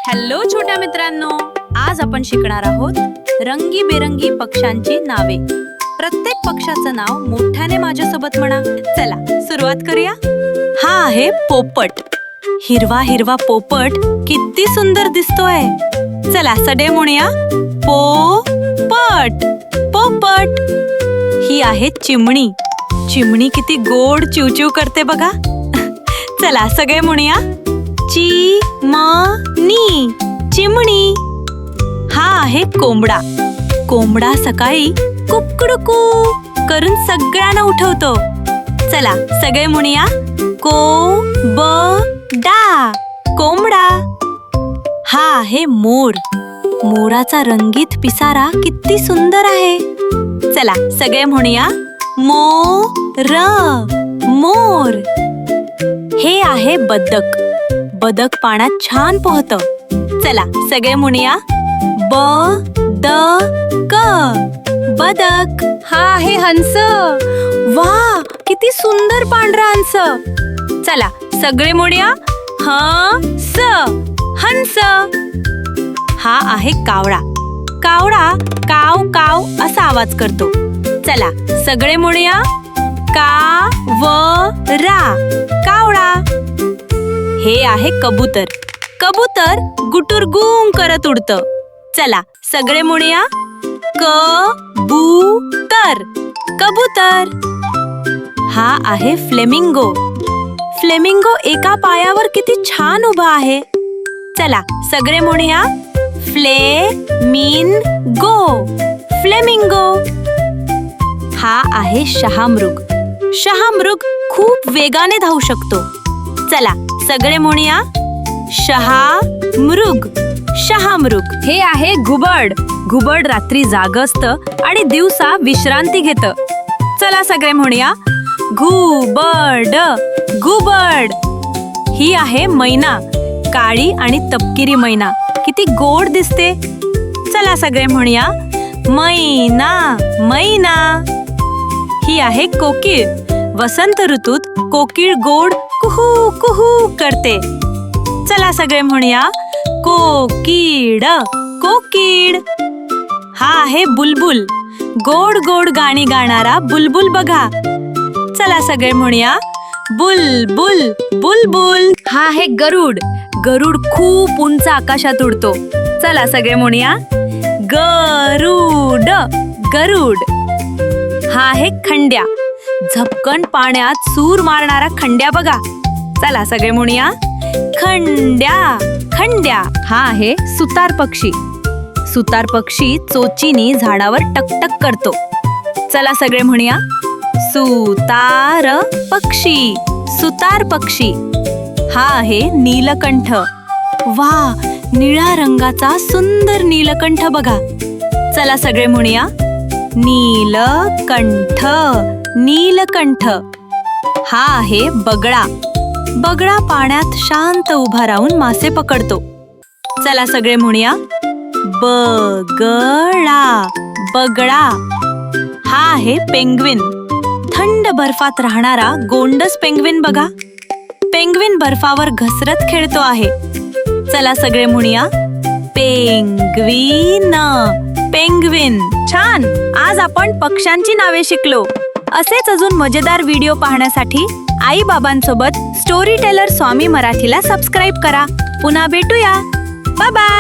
Hello छोट्या मित्रांनो, आज आपण शिकणार आहोत रंगीबेरंगी पक्ष्यांची नावे. प्रत्येक पक्षाचं नाव मोठ्याने माझ्यासोबत म्हणा. चला सुरुवात करूया. हा आहे पोपट. हिरवा हिरवा पोपट किती सुंदर दिसतोय. चला सडे म्हणूया. पोपट पोपट. ही आहे चिमणी. चिमणी किती गोड चिवचिव करते बघा. चला सगळे म्हणूया. चिमणी चिमणी. हा आहे कोंबडा. कोंबडा सकाळी कुकडुकू करून सगळ्यांना उठवतो. चला सगळे म्हणूया. कोंबडा कोंबडा. हा आहे मोर. मोराचा रंगीत पिसारा किती सुंदर आहे. चला सगळे म्हणूया. मोर मोर. हे आहे बदक. बदक पाण्यात छान पोहतं. चला सगळे म्हणूया. बदक बदक. हा आहे हंस. वा किती सुंदर पांढरा हंस. चला सगळे म्हणूया. हंस हंस. हा आहे कावळा. कावळा काव काव असा आवाज करतो. चला सगळे म्हणूया. कावळा कावळा. हे आहे कबूतर. कबूतर गुटुरगुम करत उडतं. चला सगळे म्हणूया. कबूतर कबूतर. हा आहे फ्लेमिंगो. फ्लेमिंगो एका पायावर किती छान उभा आहे. चला सगळे म्हणूया. Flamingo flamingo. हा आहे शहामृग. शहामृग खूप वेगाने धावू शकतो. चला सगळे म्हणूया. शहामृग शहामृग. हे आहे घुबड. घुबड रात्री जाग असतं आणि दिवसा विश्रांती घेतं. चला सगळे म्हणूया. घुबड घुबड. ही आहे मैना. काळी आणि तपकिरी मैना किती गोड दिसते. चला सगळे म्हणूया. मैना मैना. ही आहे कोकिळ. वसंत ऋतूत कोकिळ गोड कुहू कुहू करते. चला सगळे म्हणूया. कोकिड कोकिड. हा आहे बुलबुल. गोड गोड गाणी गाणारा बुलबुल बघा. चला सगळे म्हणूया. बुलबुल बुलबुल. हा आहे गरुड. गरुड खूप उंच आकाशात उडतो. चला सगळे म्हणूया. गरुड गरुड. हा आहे खंड्या. झपकन पाण्यात सूर मारणारा खंड्या बघा. चला सगळे म्हणूया. खंड्या खंड्या. हा आहे सुतार पक्षी. सुतार पक्षी चोचीनी झाडावर टकटक करतो. चला सगळे म्हणूया. सुतार पक्षी सुतार पक्षी. हा आहे नीलकंठ. वा निळ्या रंगाचा सुंदर नीलकंठ बघा. चला सगळे म्हणूया. नीलकंठ नीलकंठ. हा आहे बगळा. बगळा पाण्यात शांत उभा राहून मासे पकडतो. चला सगळे म्हणूया. बगळा बगळा. हा आहे पेंग्विन. थंड बर्फात राहणारा गोंडस पेंग्विन बघा. पेंग्विन बर्फावर घसरत खेळतो आहे. चला सगळे म्हणूया. Penguin penguin. छान. आज आपण पक्ष्यांची नावे शिकलो. असेच अजून मजेदार व्हिडिओ पाहण्यासाठी आई बाबांसोबत स्टोरी टेलर स्वामी मराठीला सबस्क्राईब करा. पुन्हा भेटूया. Bye bye.